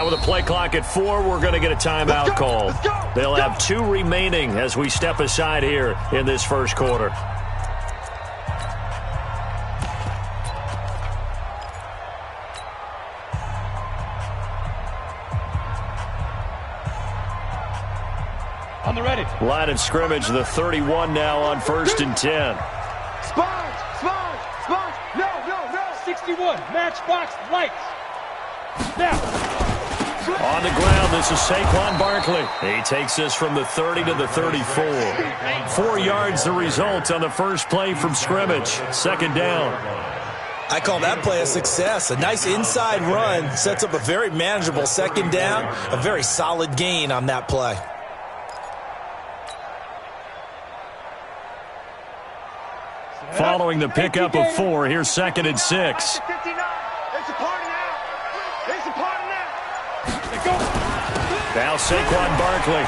With a play clock at 4, we're going to get a timeout call. They'll have 2 remaining as we step aside here in this first quarter. On the ready. Line of scrimmage, the 31 now on 1st and 10. Sponge! 61, matchbox, lights. Now. On the ground, this is Saquon Barkley. He takes this from the 30 to the 34. 4 yards the result on the first play from scrimmage. 2nd down. I call that play a success. A nice inside run sets up a very manageable 2nd down. A very solid gain on that play. Following the pickup of 4, here's 2nd and 6. Now Saquon Barkley.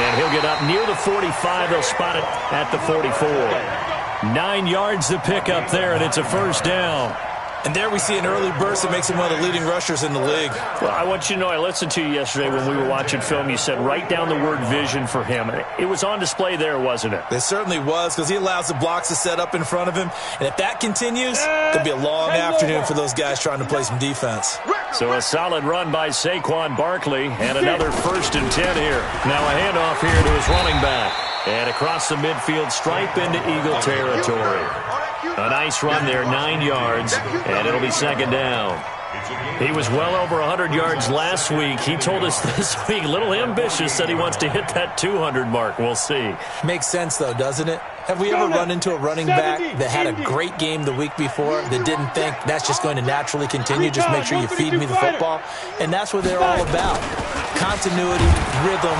And he'll get up near the 45. They'll spot it at the 44. 9 yards the pickup there, and it's a 1st down. And there we see an early burst that makes him one of the leading rushers in the league. Well, I want you to know, I listened to you yesterday when we were watching film. You said write down the word vision for him. It was on display there, wasn't it? It certainly was, because he allows the blocks to set up in front of him. And if that continues, it could be a long afternoon for those guys trying to play some defense. So a solid run by Saquon Barkley, and another 1st and 10 here. Now a handoff here to his running back. And across the midfield stripe into Eagle territory. A nice run there, 9 yards, and it'll be 2nd down. He was well over 100 yards last week. He told us this week, a little ambitious, said he wants to hit that 200 mark. We'll see. Makes sense, though, doesn't it? Have we ever run into a running back that had a great game the week before that didn't think that's just going to naturally continue? Just make sure you feed me the football. And that's what they're all about. Continuity, rhythm,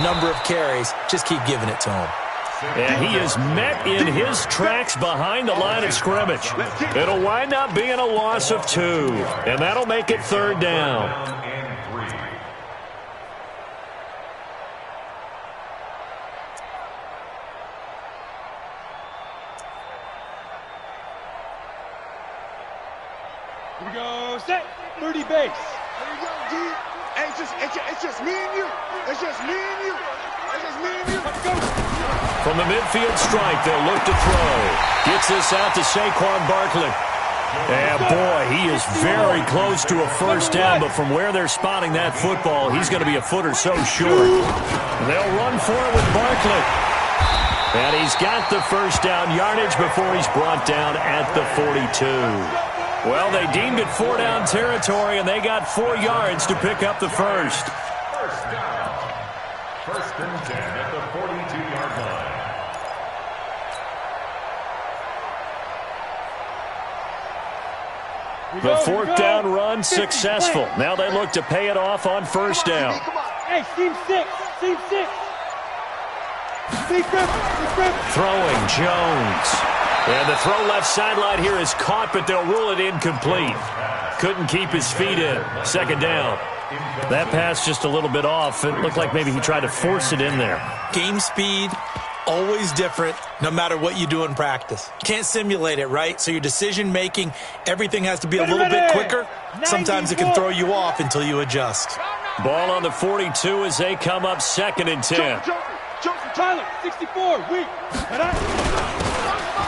number of carries. Just keep giving it to him. And he is met in his tracks behind the line of scrimmage. It'll wind up being a loss of 2, and that'll make it 3rd down. Here we go, set, 30 base. There you go, G. Hey, it's just me and you. It's just me and you. It's just me and you. Let's go. From the midfield stripe, they'll look to throw. Gets this out to Saquon Barkley. And boy, he is very close to a 1st down, but from where they're spotting that football, he's going to be a foot or so short. They'll run for it with Barkley. And he's got the 1st down yardage before he's brought down at the 42. Well, they deemed it 4-down territory, and they got 4 yards to pick up the 1st. 1st down. 1st and 10 at the 42-yard line. The 4th down run successful. Now they look to pay it off on 1st down. Hey, team 6. Throwing Jones. And the throw left sideline here is caught, but they'll rule it incomplete. Couldn't keep his feet in. 2nd down. That pass just a little bit off. It looked like maybe he tried to force it in there. Game speed, always different, no matter what you do in practice. Can't simulate it, right? So your decision-making, everything has to be a little bit quicker. Sometimes it can throw you off until you adjust. Ball on the 42 as they come up 2nd and 10. Tyler, 64, weak.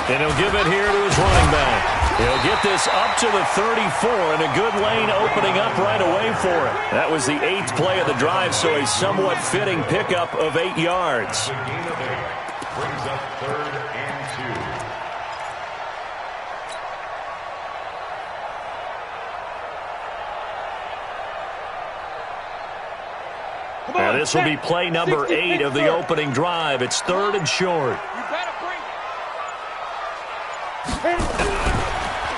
And he'll give it here to his running back. He'll get this up to the 34, and a good lane opening up right away for it. That was the 8th play of the drive, so a somewhat fitting pickup of 8 yards. Brings up 3rd and 2. Now this will be play number 8 of the opening drive. It's 3rd and short.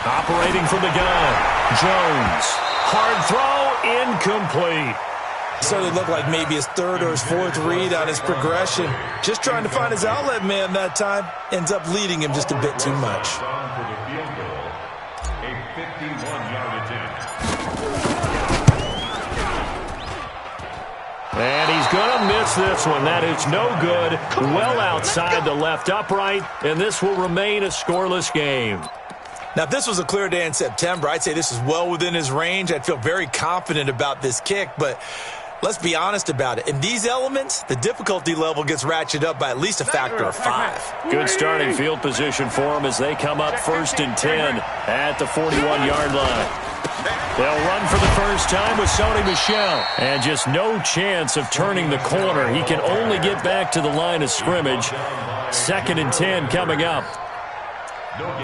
Operating from the gun, Jones. Hard throw, incomplete. Certainly looked like maybe his 3rd or his 4th read on his progression. Just trying to find his outlet man that time. Ends up leading him just a bit too much. For the field goal, a 51-yard attempt. And he's going to miss this one. That is no good. Well outside the left upright, and this will remain a scoreless game. Now, if this was a clear day in September, I'd say this is well within his range. I'd feel very confident about this kick, but let's be honest about it. In these elements, the difficulty level gets ratcheted up by at least a factor of 5. Good starting field position for them as they come up 1st and 10 at the 41-yard line. They'll run for the first time with Sony Michel. And just no chance of turning the corner. He can only get back to the line of scrimmage. 2nd and 10 coming up.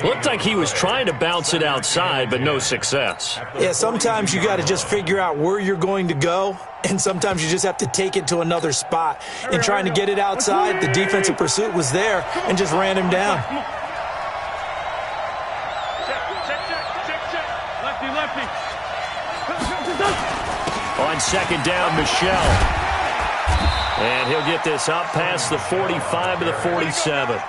Looked like he was trying to bounce it outside, but no success. Yeah, sometimes you got to just figure out where you're going to go, and sometimes you just have to take it to another spot. In trying to get it outside, the defensive pursuit was there and just ran him down. Lefty. On 2nd down, Michel. And he'll get this up past the 45 to the 47.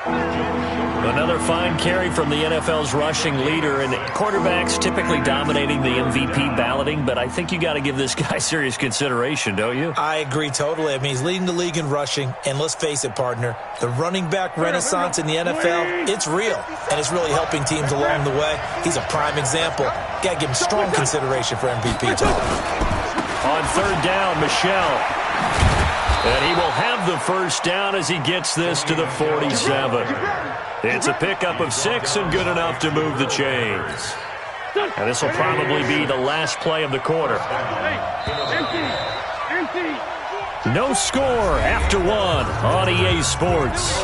Another fine carry from the NFL's rushing leader, and quarterbacks typically dominating the MVP balloting, but I think you got to give this guy serious consideration, don't you? I agree totally. I mean, he's leading the league in rushing, and let's face it, partner, the running back renaissance in the NFL, it's real, and it's really helping teams along the way. He's a prime example. Got to give him strong consideration for MVP talk. On 3rd down, Michel. And he will have the first down as he gets this to the 47. It's a pickup of 6 and good enough to move the chains. And this will probably be the last play of the quarter. No score after 1 on EA Sports.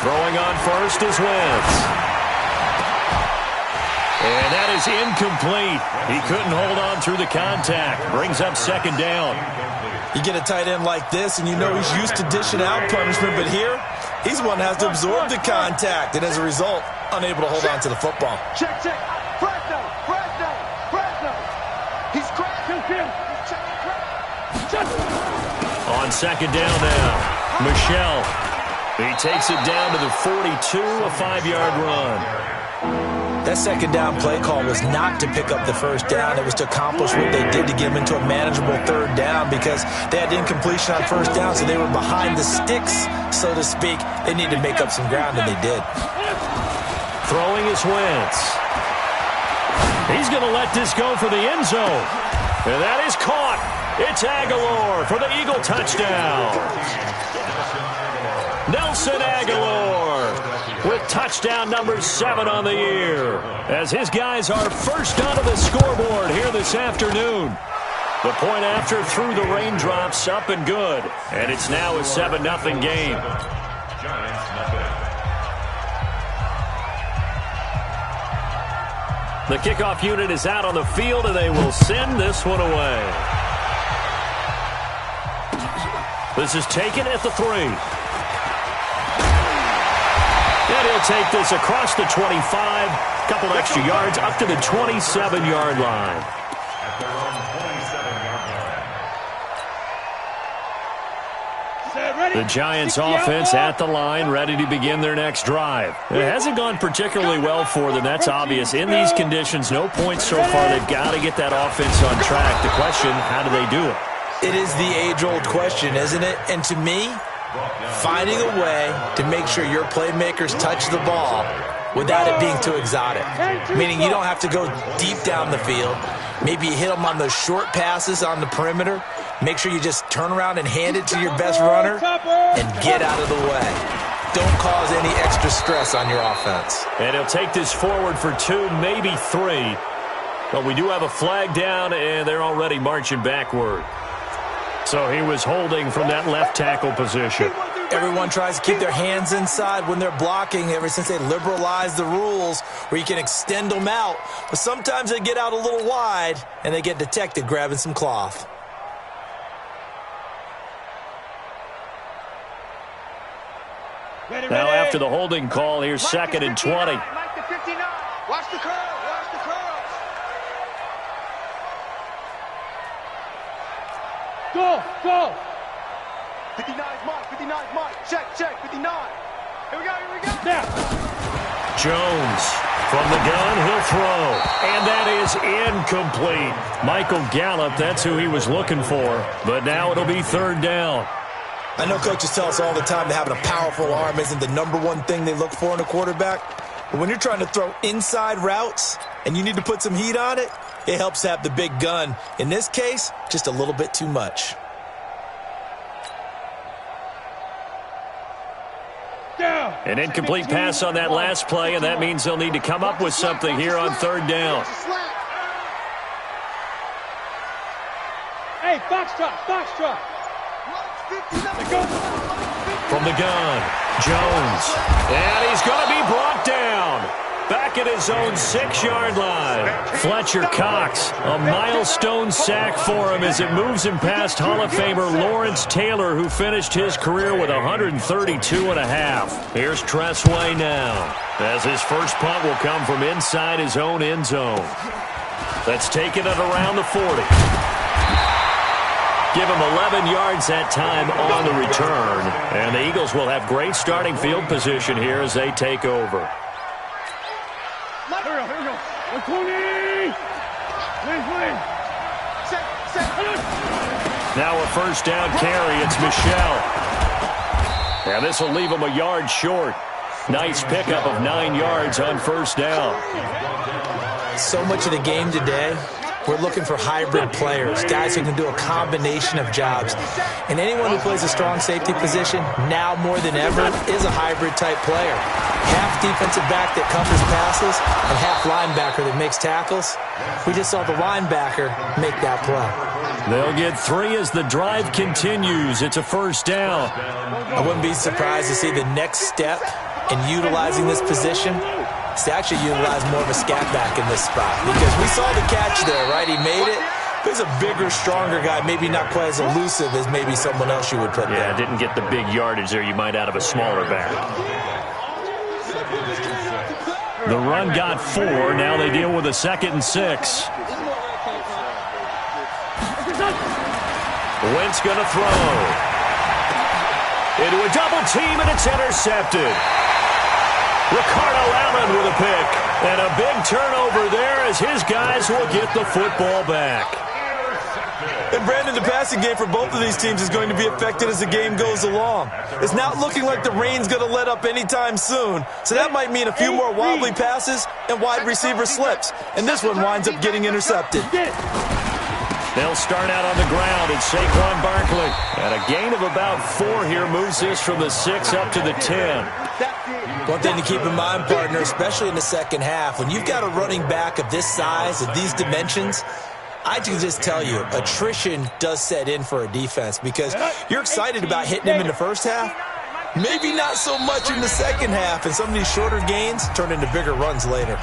Throwing on first is Wentz. And that is incomplete. He couldn't hold on through the contact. Brings up 2nd down. You get a tight end like this, and you know he's used to dishing out punishment, but here, he's the one that has to absorb the contact, and as a result, unable to hold on to the football. Check. Fresno. He's cracked. On 2nd down now, Michel. He takes it down to the 42, a 5-yard run. That 2nd down play call was not to pick up the first down. It was to accomplish what they did to get him into a manageable 3rd down because they had incompletion on 1st down, so they were behind the sticks, so to speak. They needed to make up some ground, and they did. Throwing is Wentz. He's going to let this go for the end zone. And that is caught. It's Aguilar for the Eagle touchdown. Nelson Aguilar with touchdown number 7 on the year, as his guys are first onto the scoreboard here this afternoon. The point after through the raindrops, up and good, and it's now a 7-0 game. The kickoff unit is out on the field, and they will send this one away. This is taken at the 3. And he'll take this across the 25, couple extra yards, up to the 27-yard line. The Giants offense at the line, ready to begin their next drive. It hasn't gone particularly well for them, that's obvious. In these conditions, no points so far. They've got to get that offense on track. The question, how do they do it? It is the age-old question, isn't it? And to me, finding a way to make sure your playmakers touch the ball without it being too exotic. Meaning you don't have to go deep down the field. Maybe you hit them on those short passes on the perimeter. Make sure you just turn around and hand it to your best runner and get out of the way. Don't cause any extra stress on your offense. And he'll take this forward for 2, maybe 3. But we do have a flag down, and they're already marching backward. So he was holding from that left tackle position. Everyone tries to keep their hands inside when they're blocking ever since they liberalized the rules where you can extend them out. But sometimes they get out a little wide, and they get detected grabbing some cloth. Now after the holding call, here's 2nd and 20. Watch the curl. Go. 59 Mike. Check. 59. Here we go. Now. Jones From the gun, he'll throw. And that is incomplete. Michael Gallup, that's who he was looking for. But now it'll be third down. I know coaches tell us all the time that having a powerful arm isn't the #1 thing they look for in a quarterback. But when you're trying to throw inside routes and you need to put some heat on it, it helps to have the big gun. In this case, just a little bit too much. An incomplete pass on that last play, and that means they'll need to come up with something here on third down. Hey, foxtrot. From the gun, Jones. And he's going to be brought down. Back at his own 6-yard line. Fletcher Cox, a milestone sack for him as it moves him past Hall of Famer Lawrence Taylor, who finished his career with 132.5. Here's Tressway now, as his first punt will come from inside his own end zone. That's taken it around the 40. Give him 11 yards that time on the return. And the Eagles will have great starting field position here as they take over. Here we go. 120. Please. Now a first down carry. It's Michelle. And this will leave him a yard short. Nice pickup of 9 yards on first down. So much of the game today, we're looking for hybrid players, guys who can do a combination of jobs. And anyone who plays a strong safety position, now more than ever, is a hybrid-type player. Half defensive back that covers passes and half linebacker that makes tackles. We just saw the linebacker make that play. They'll get 3 as the drive continues. It's a first down. I wouldn't be surprised to see the next step in utilizing this position is to actually utilize more of a scat back in this spot, because we saw the catch there, right? He made it. He's a bigger, stronger guy, maybe not quite as elusive as maybe someone else you would put there. Yeah, didn't get the big yardage there you might out of a smaller back. The run got 4. Now they deal with a 2nd and 6. Wentz going to throw. Into a double team, and it's intercepted. Ricardo Allen with a pick. And a big turnover there as his guys will get the football back. And Brandon, the passing game for both of these teams is going to be affected as the game goes along. It's not looking like the rain's going to let up anytime soon. So that might mean a few more wobbly passes and wide receiver slips. And this one winds up getting intercepted. They'll start out on the ground. It's Saquon Barkley. And a gain of about 4 here moves this from the 6 up to the 10. One thing to keep in mind, partner, especially in the second half, when you've got a running back of this size, of these dimensions, I can just tell you, attrition does set in for a defense, because you're excited about hitting him in the first half. Maybe not so much in the second half, and some of these shorter gains turn into bigger runs later.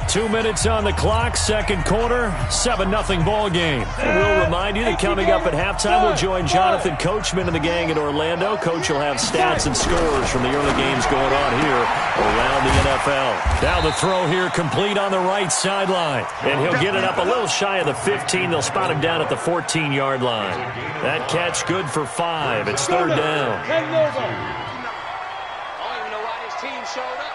2 minutes on the clock, second quarter, 7-0 ball game. And we'll remind you that coming up at halftime, we'll join Jonathan Coachman and the gang in Orlando. Coach will have stats and scores from the early games going on here around the NFL. Now the throw here complete on the right sideline. And he'll get it up a little shy of the 15. They'll spot him down at the 14-yard line. That catch good for 5. It's third down. I don't even know why his team showed up.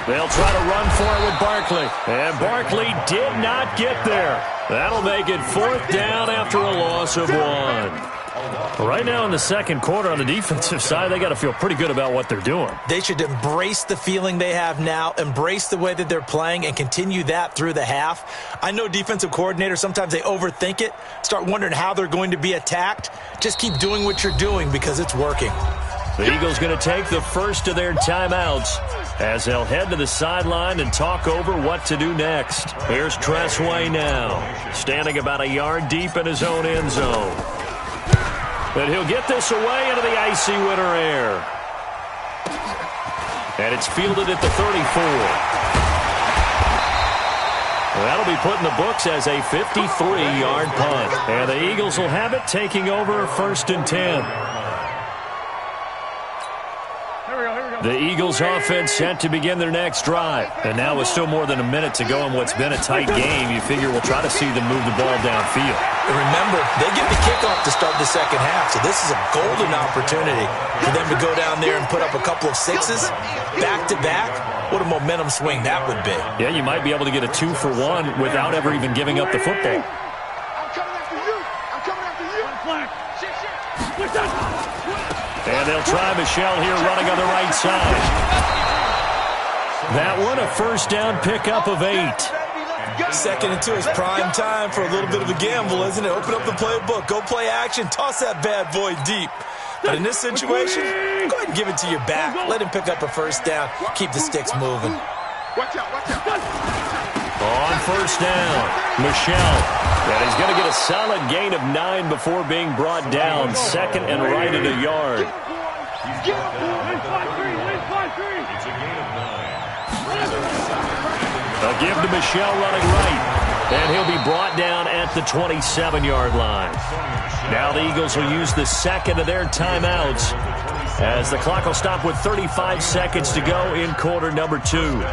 They'll try to run for it with Barkley. And Barkley did not get there. That'll make it 4th down after a loss of 1. Right now in the second quarter on the defensive side, they got to feel pretty good about what they're doing. They should embrace the feeling they have now, embrace the way that they're playing, and continue that through the half. I know defensive coordinators, sometimes they overthink it, start wondering how they're going to be attacked. Just keep doing what you're doing because it's working. The Eagles going to take the first of their timeouts as they'll head to the sideline and talk over what to do next. Here's Tressway now, standing about a yard deep in his own end zone. But he'll get this away into the icy winter air. And it's fielded at the 34. That'll be put in the books as a 53-yard punt. And the Eagles will have it, taking over 1st and 10. The Eagles offense set to begin their next drive. And now with still more than a minute to go in what's been a tight game, you figure we'll try to see them move the ball downfield. And remember, they get the kickoff to start the second half, so this is a golden opportunity for them to go down there and put up a couple of sixes back-to-back. What a momentum swing that would be. Yeah, you might be able to get a 2-for-1 without ever even giving up the football. I'm coming after you. I'm coming after you. And they'll try Michelle here running on the right side. That one a first down pickup of 8. Second and 2 is prime time for a little bit of a gamble, isn't it? Open up the playbook, go play action, toss that bad boy deep. But in this situation, go ahead and give it to your back. Let him pick up a first down. Keep the sticks moving. Watch out, watch out. On first down, Michelle. And he's going to get a solid gain of 9 before being brought down. Second and right at a yard. It's a gain of 9. They'll give to Michelle running right. And he'll be brought down at the 27-yard line. Now the Eagles will use the second of their timeouts as the clock will stop with 35 seconds to go in quarter number 2.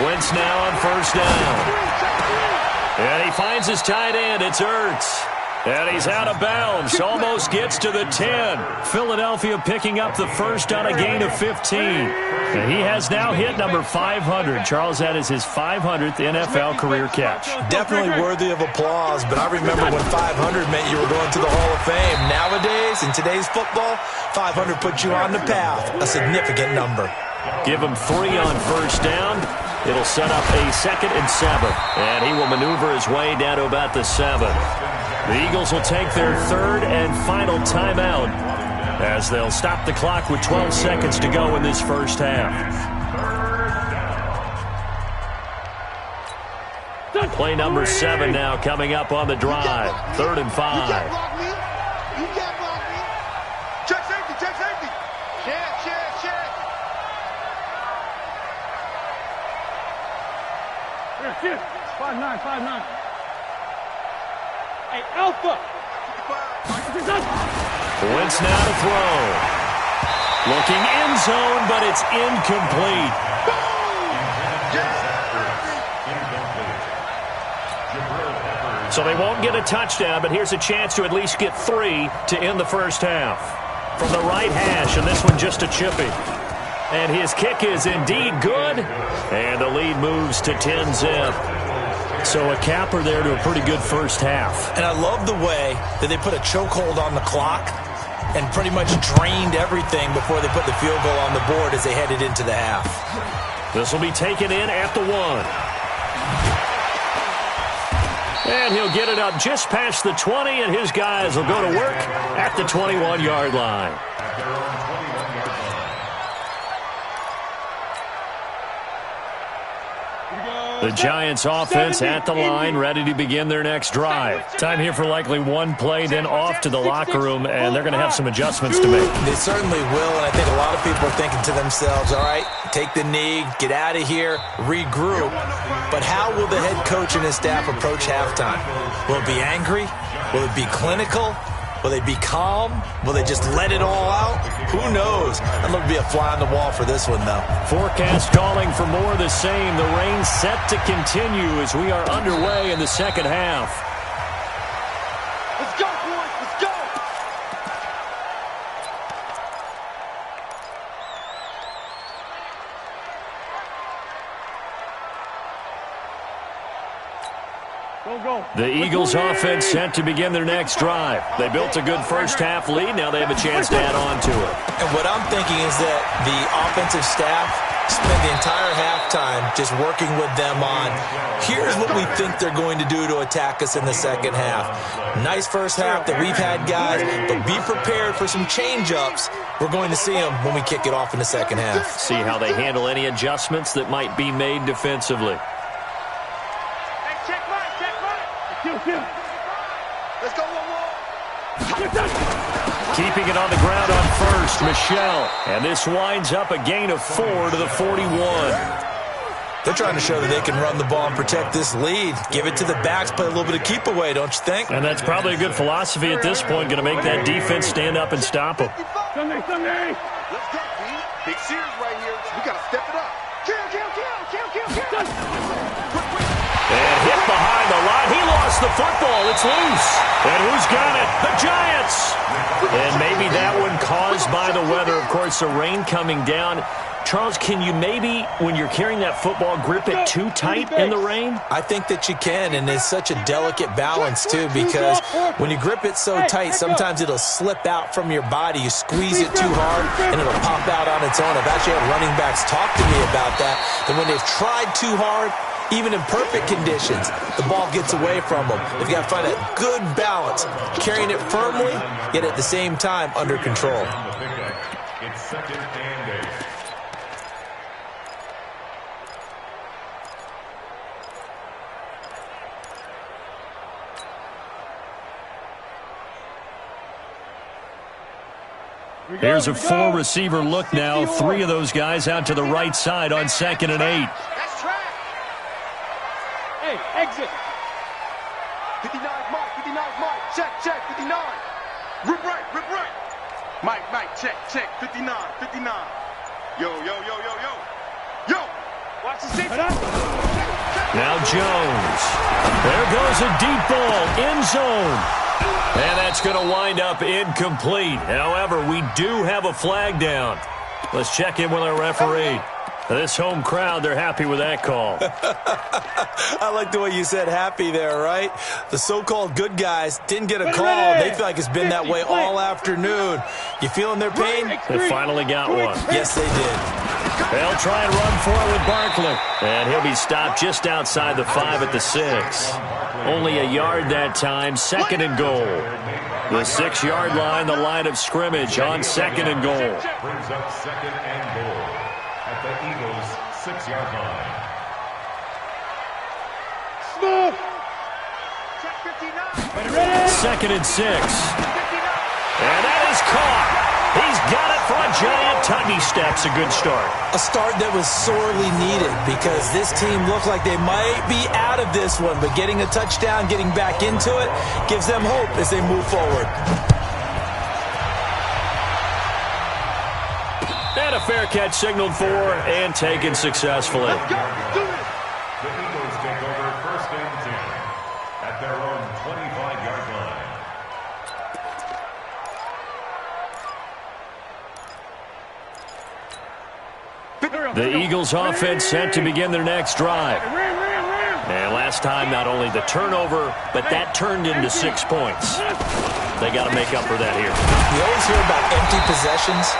Wentz now on first down. And he finds his tight end. It's Ertz. And he's out of bounds. Almost gets to the 10. Philadelphia picking up the first on a gain of 15. And he has now hit number 500. Charles, that is his 500th NFL career catch. Definitely worthy of applause, but I remember when 500 meant you were going to the Hall of Fame. Nowadays, in today's football, 500 puts you on the path. A significant number. Give him 3 on first down. It'll set up a 2nd and 7. And he will maneuver his way down to about the 7. The Eagles will take their 3rd and final timeout as they'll stop the clock with 12 seconds to go in this first half. Play number 7 now coming up on the drive. 3rd and 5. You can't block me. You can't block me. Check safety, check safety. Check. Here. 5-9. Hey, Alpha. Wentz now to throw. Looking end zone, but it's incomplete. So they won't get a touchdown, but here's a chance to at least get 3 to end the first half. From the right hash, and this one just a chippy. And his kick is indeed good. And the lead moves to 10-zip. So a capper there to a pretty good first half. And I love the way that they put a chokehold on the clock and pretty much drained everything before they put the field goal on the board as they headed into the half. This will be taken in at the 1. And he'll get it up just past the 20, and his guys will go to work at the 21-yard line. The Giants offense at the line, ready to begin their next drive. Time here for likely one play, then off to the locker room, and they're going to have some adjustments to make. They certainly will, and I think a lot of people are thinking to themselves, all right, take the knee, get out of here, regroup. But how will the head coach and his staff approach halftime? Will it be angry? Will it be clinical? Will they be calm? Will they just let it all out? Who knows? I'd love to be a fly on the wall for this one, though. Forecast calling for more of the same. The rain set to continue as we are underway in the second half. Let's go, boys. Let's go. The Eagles offense set to begin their next drive. They built a good first half lead. Now they have a chance to add on to it. And what I'm thinking is that the offensive staff spend the entire halftime just working with them on, here's what we think they're going to do to attack us in the second half. Nice first half that we've had, guys, but be prepared for some change-ups. We're going to see them when we kick it off in the second half. See how they handle any adjustments that might be made defensively. Let's go one more. Keeping it on the ground on first, Michelle. And this winds up a gain of 4 to the 41. They're trying to show that they can run the ball and protect this lead. Give it to the backs, play a little bit of keep away, don't you think? And that's probably a good philosophy at this point, going to make that defense stand up and stop them. Sunday. Let's go, B. Big series right here. We got to step it up. Kill. And hit behind the line. He lost the football. It's loose. And who's got it? The Giants. And maybe that one caused by the weather. Of course, the rain coming down. Charles, can you maybe, when you're carrying that football, grip it too tight in the rain? I think that you can, and it's such a delicate balance, too, because when you grip it so tight, sometimes it'll slip out from your body. You squeeze it too hard, and it'll pop out on its own. I've actually had running backs talk to me about that when they've tried too hard, even in perfect conditions, the ball gets away from them. They've got to find a good balance, carrying it firmly, yet at the same time under control. It's second and 8. Here's a four-receiver look now. 3 of those guys out to the right side on 2nd and 8. That's track. Hey, exit. 59, Mike. Check, 59. Rip right. Mike, check, 59. Yo. Watch the six. Now Jones. There goes a deep ball, end zone. And that's going to wind up incomplete. However, we do have a flag down. Let's check in with our referee. This home crowd, they're happy with that call. I like the way you said happy there, right? The so-called good guys didn't get a call. They feel like it's been that way all afternoon. You feeling their pain? They finally got one. Yes, they did. They'll try and run for it with Barkley. And he'll be stopped just outside the 5 at the 6. Only a yard that time, 2nd and goal. The 6-yard line, the line of scrimmage on 2nd and goal. Brings up 2nd and goal at the Eagles' 6-yard line. Smooth. Check 59. 2nd and 6. And that is caught. He's got it for a giant tuggy steps. A good start. A start that was sorely needed because this team looked like they might be out of this one, but getting a touchdown, getting back into it, gives them hope as they move forward. And a fair catch signaled for and taken successfully. The Eagles take over 1st and 10 at their own 25-yard line. The Eagles offense set to begin their next drive. And last time, not only the turnover, but that turned into 6 points. They got to make up for that here. You always hear about empty possessions,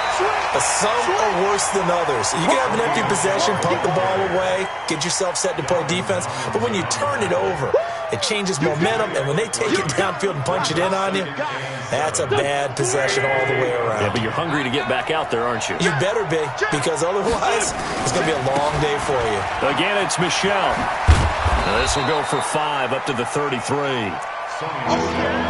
but some are worse than others. You can have an empty possession, pump the ball away, get yourself set to play defense, but when you turn it over, it changes momentum, and when they take it downfield and punch it in on you, that's a bad possession all the way around. Yeah, but you're hungry to get back out there, aren't you? You better be, because otherwise, it's going to be a long day for you. Again, it's Michelle. This will go for 5 up to the 33.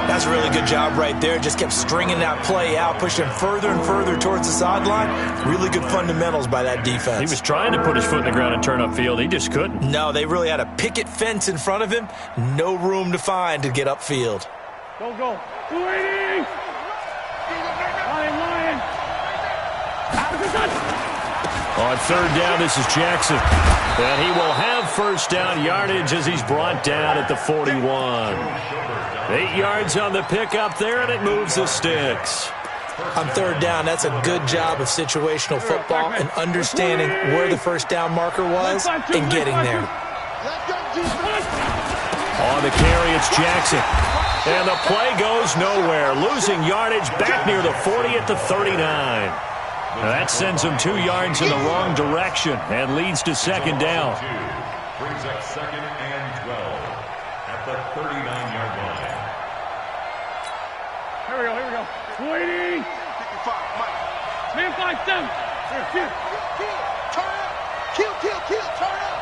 That's a really good job right there. Just kept stringing that play out, pushing further and further towards the sideline. Really good fundamentals by that defense. He was trying to put his foot in the ground and turn upfield. He just couldn't. No, they really had a picket fence in front of him. No room to find to get upfield. Go. 280. Lion. On 3rd down, this is Jackson. And he will have 1st down yardage as he's brought down at the 41. 8 yards on the pickup there, and it moves the sticks. On 3rd down, that's a good job of situational football and understanding where the 1st down marker was and getting there. On the carry, it's Jackson. And the play goes nowhere, losing yardage back near the 40 at the 39. Now that sends him 2 yards in the wrong direction and leads to 2nd down. Brings up 2nd and 12 at the 39-yard line. Here we go. 280. 55, Mike. Man 5-7. Here. Turn up. Kill, turn up.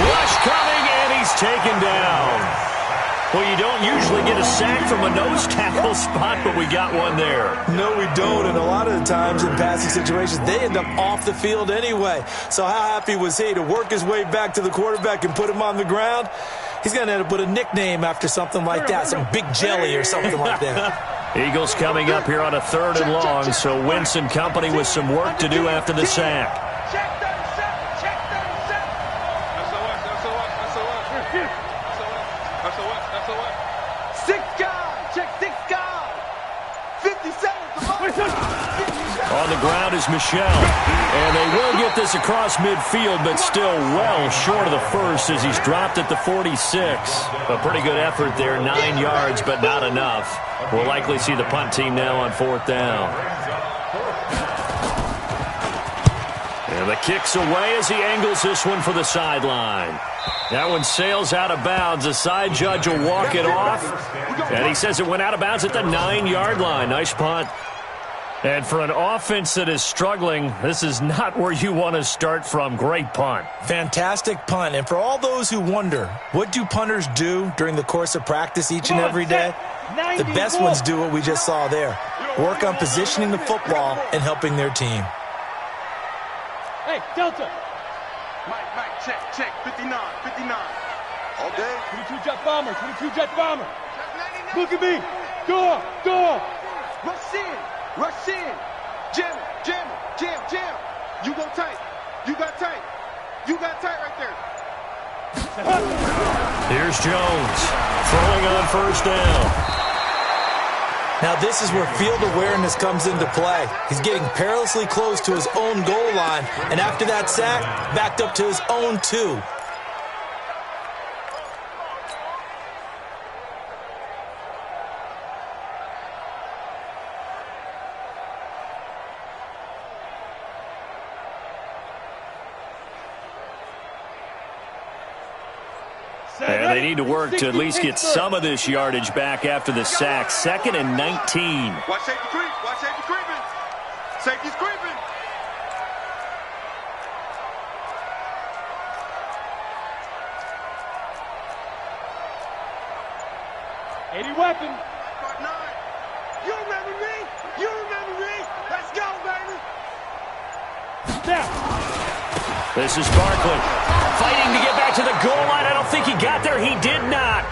Rush coming, and he's taken down. Well, you don't usually get a sack from a nose tackle spot, but we got one there. No, we don't, and a lot of the times in passing situations, they end up off the field anyway. So how happy was he to work his way back to the quarterback and put him on the ground? He's going to end up with a nickname after something like that, some Big Jelly or something like that. Eagles coming up here on a 3rd and long, so Wentz and company with some work to do after the sack. Check 37. Check 37. SOS. 6 guys. Check 6 guys. 57. On the ground is Michelle. And they will get this across midfield, but still well short of the first as he's dropped at the 46. A pretty good effort there, 9 yards, but not enough. We'll likely see the punt team now on 4th down. And the kick's away as he angles this one for the sideline. That one sails out of bounds. The side judge will walk it off. And he says it went out of bounds at the 9-yard line. Nice punt. And for an offense that is struggling, this is not where you want to start from. Great punt. Fantastic punt. And for all those who wonder, what do punters do during the course of practice each and every day? The best ones do what we just saw there. Work on positioning the football and helping their team. Hey, Delta. Mike, check. 59. All day. 22 jet bomber. Look at me. Door. Rush in. Jam. You go tight. You got tight right there. Here's Jones throwing on 1st down. Now this is where field awareness comes into play. He's getting perilously close to his own goal line, and after that sack, backed up to his own 2. And they need to work to at least get some of this yardage back after the sack. 2nd and 19. Watch safety creeping. Safety's creeping. Weapon. Part 9. You remember me. Let's go, baby. Snap. This is Barkley fighting to get back to the goal line. I don't think he got there. He did not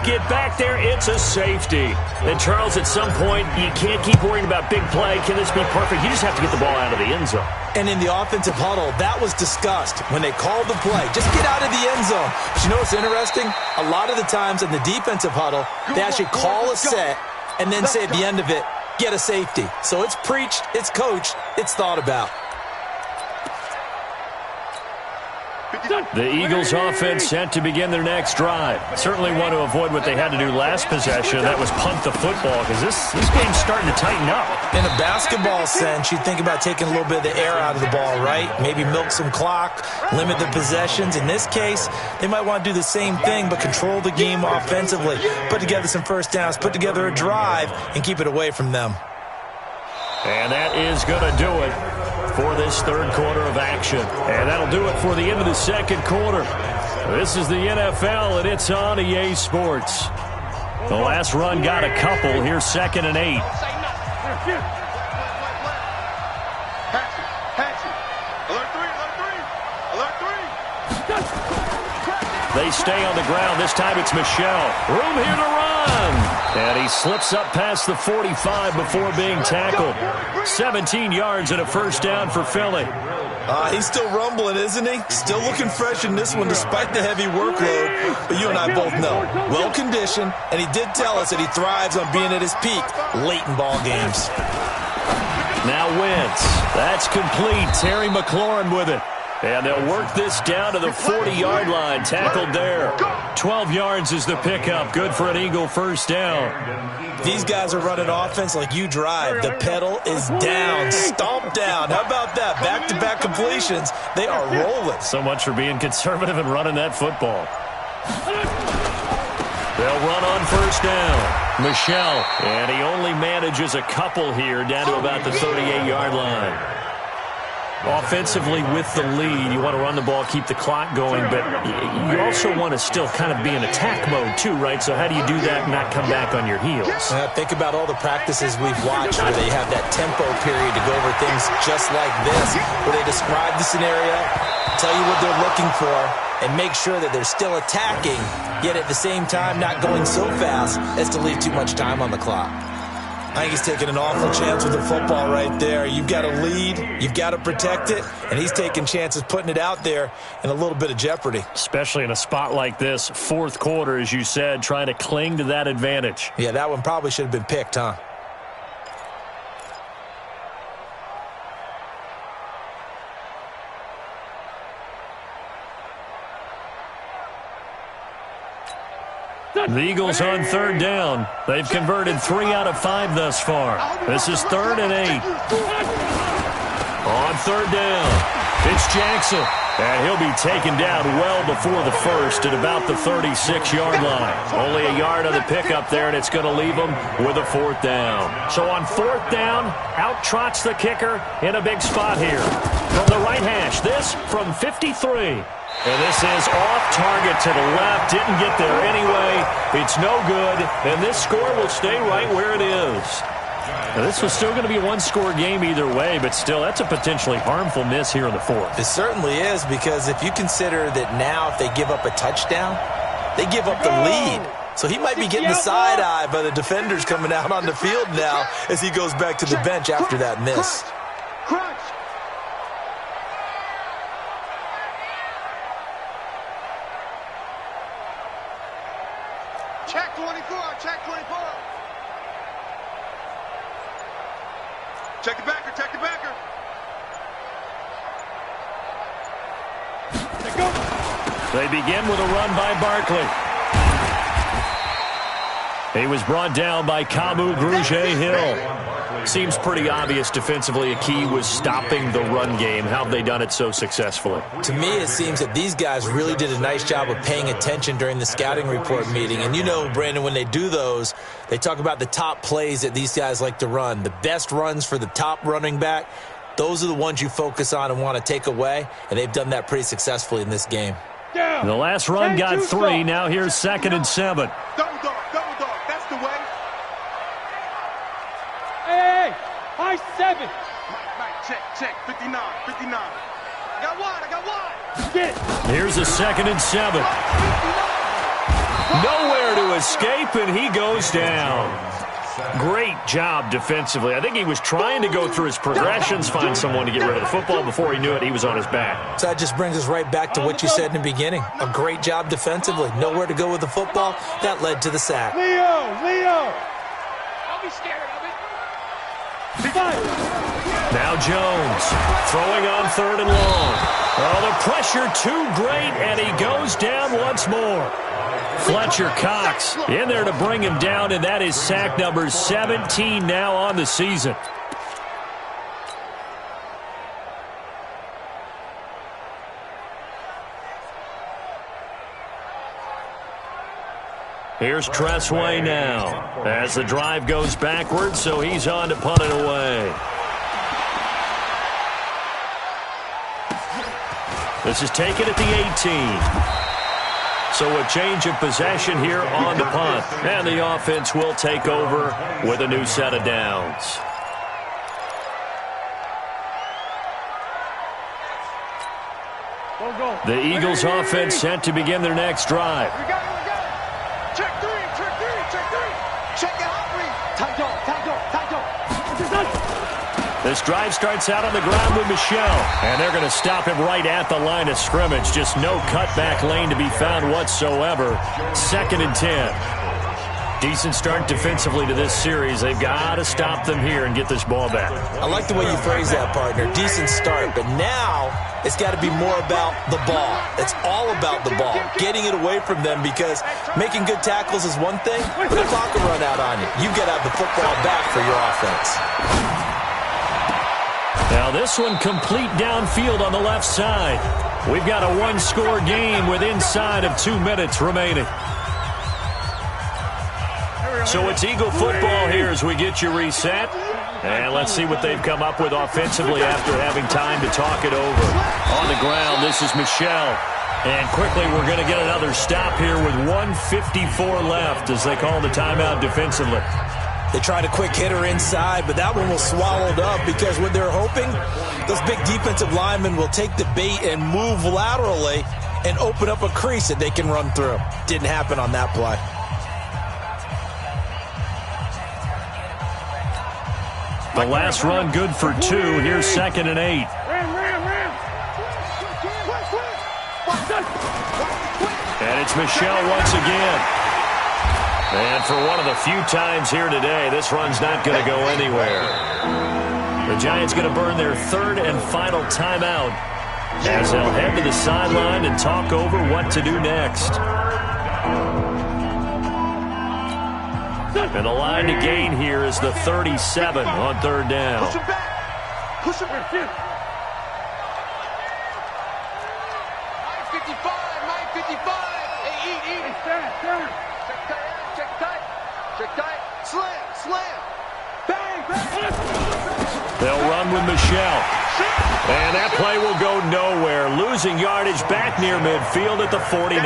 get back there. It's a safety. And Charles, at some point, you can't keep worrying about big play. Can this be perfect? You just have to get the ball out of the end zone. And in the offensive huddle, that was discussed when they called the play. Just get out of the end zone. But you know what's interesting? A lot of the times in the defensive huddle, they actually call a set and then say at the end of it, get a safety. So it's preached, it's coached, it's thought about. The Eagles offense set to begin their next drive. Certainly want to avoid what they had to do last possession. That was punt the football, because this game's starting to tighten up. In a basketball sense, you think about taking a little bit of the air out of the ball, right? Maybe milk some clock, limit the possessions. In this case, they might want to do the same thing, but control the game offensively. Put together some first downs, put together a drive, and keep it away from them. And that is going to do it for this 3rd quarter of action. And that'll do it for the end of the 2nd quarter. This is the NFL, and it's on EA Sports. The last run got a couple. Here's 2nd and 8. They stay on the ground. This time it's Michelle. Room here to run. And he slips up past the 45 before being tackled. 17 yards and a first down for Philly. He's still rumbling, isn't he? Still looking fresh in this one despite the heavy workload. But you and I both know, well-conditioned, and he did tell us that he thrives on being at his peak late in ball games. Now Wentz. That's complete. Terry McLaurin with it. And they'll work this down to the 40-yard line. Tackled there. 12 yards is the pickup. Good for an Eagle first down. These guys are running offense like you drive. The pedal is down. Stomp down. How about that? Back-to-back completions. They are rolling. So much for being conservative and running that football. They'll run on first down. Michelle. And he only manages a couple here down to about the 38-yard line. Offensively with the lead, you want to run the ball, keep the clock going, but you also want to still kind of be in attack mode too, right? So how do you do that and not come back on your heels? Think about all the practices we've watched where they have that tempo period to go over things just like this, where they describe the scenario, tell you what they're looking for, and make sure that they're still attacking, yet at the same time not going so fast as to leave too much time on the clock. I think he's taking an awful chance with the football right there. You've got to lead, you've got to protect it, and he's taking chances putting it out there in a little bit of jeopardy. Especially in a spot like this, fourth quarter, as you said, trying to cling to that advantage. Yeah, that one probably should have been picked, huh? The Eagles on third down. They've converted 3 out of 5 thus far. This is 3rd and 8. On third down, it's Jackson. And he'll be taken down well before the first at about the 36-yard line. Only a yard on the pickup there, and it's going to leave him with a 4th down. So on 4th down, out trots the kicker in a big spot here. From the right hash, this from 53. And this is off target to the left. Didn't get there anyway. It's no good. And this score will stay right where it is. Now, this was still going to be a one-score game either way, but still, that's a potentially harmful miss here in the fourth. It certainly is, because if you consider that now if they give up a touchdown, they give up the lead. So he might be getting the side eye by the defenders coming out on the field now as he goes back to the bench after that miss. Check 24, check 24. Check the backer, check the backer. They begin with a run by Barkley. He was brought down by Kamu Grugier-Hill. Seems pretty obvious defensively a key was stopping the run game. How have they done it so successfully? To me, it seems that these guys really did a nice job of paying attention during the scouting report meeting. And you know, Brandon, when they do those, they talk about the top plays that these guys like to run. The best runs for the top running back, those are the ones you focus on and want to take away. And they've done that pretty successfully in this game. The last run got 3. Now here's 2nd and 7. Double dog, that's the way. Hey, high 7. Mike, check, 59. I got one. Get. Here's a 2nd and 7. Nowhere to escape, and he goes down. Great job defensively. I think he was trying to go through his progressions, find someone to get rid of the football. Before he knew it, he was on his back. So that just brings us right back to what you said in the beginning. A great job defensively. Nowhere to go with the football. That led to the sack. Leo. Don't be scared of it. Now Jones throwing on 3rd and long. Oh, the pressure too great, and he goes down once more. Fletcher Cox in there to bring him down, and that is sack number 17 now on the season. Here's Tressway now as the drive goes backwards, so he's on to punt it away. This is taken at the 18. So a change of possession here on the punt. And the offense will take over with a new set of downs. The Eagles offense set to begin their next drive. We got it. Check three. Check it out, three. Time go. This drive starts out on the ground with Michel. And they're going to stop him right at the line of scrimmage. Just no cutback lane to be found whatsoever. 2nd and 10. Decent start defensively to this series. They've got to stop them here and get this ball back. I like the way you phrase that, partner. Decent start, but now it's got to be more about the ball. It's all about the ball, getting it away from them, because making good tackles is one thing, but the clock will run out on you. You've got to have the football back for your offense. Now this one complete downfield on the left side. We've got a one-score game with inside of 2 minutes remaining. So it's Eagle football here as we get you reset. And let's see what they've come up with offensively after having time to talk it over. On the ground, this is Michel. And quickly, we're going to get another stop here with 1:54 left as they call the timeout defensively. They tried a quick hitter inside, but that one was swallowed up because what they're hoping, those big defensive linemen will take the bait and move laterally and open up a crease that they can run through. Didn't happen on that play. The last run good for 2. Here's 2nd and 8. And it's Michel once again. And for one of the few times here today, this run's not going to go anywhere. The Giants going to burn their 3rd and final timeout as they'll head to the sideline and talk over what to do next. And the line to gain here is the 37 on 3rd down. Push him back. Push him back. 9:55. Hey, eat. Check tight. Slam. Bang. They'll run with Michel. And that play will go nowhere. Losing yardage back near midfield at the 49.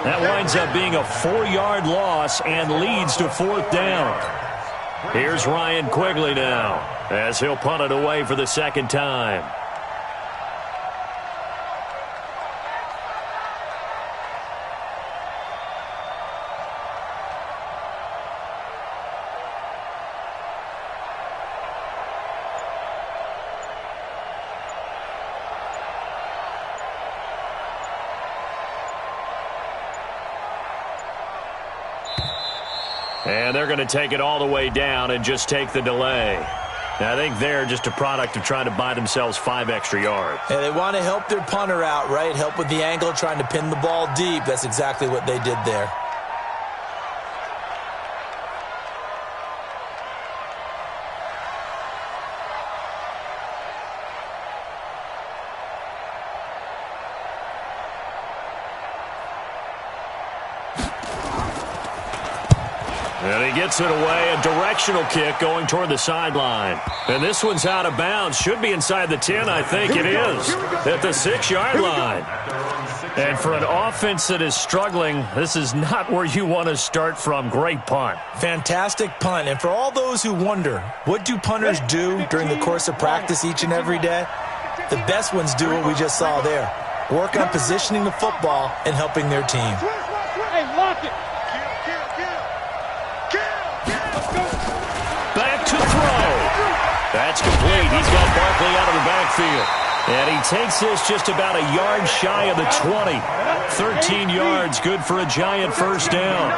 That winds up being a 4-yard loss and leads to 4th down. Here's Ryan Quigley now as he'll punt it away for the 2nd time. And they're going to take it all the way down and just take the delay. Now, I think they're just a product of trying to buy themselves 5 extra yards. And they want to help their punter out, right? Help with the angle, trying to pin the ball deep. That's exactly what they did there. And he gets it away, a directional kick going toward the sideline. And this one's out of bounds. Should be inside the 10, I think it is, at the 6-yard line. And for an offense that is struggling, this is not where you want to start from. Great punt. Fantastic punt. And for all those who wonder, what do punters do during the course of practice each and every day? The best ones do what we just saw there. Work on positioning the football and helping their team. Hey, lock it. Back to throw. That's complete. He's got Barkley out of the backfield. And he takes this just about a yard shy of the 20. 13 yards, good for a Giant 1st down.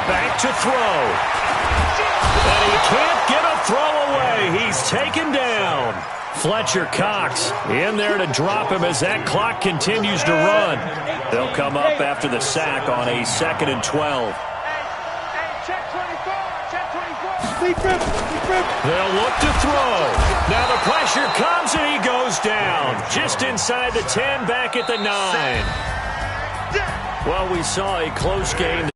Back to throw. And he can't get a throw away. He's taken down. Fletcher Cox in there to drop him as that clock continues to run. They'll come up after the sack on a 2nd and 12. They'll look to throw. Now the pressure comes and he goes down. Just inside the 10, back at the 9. Well, we saw a close game.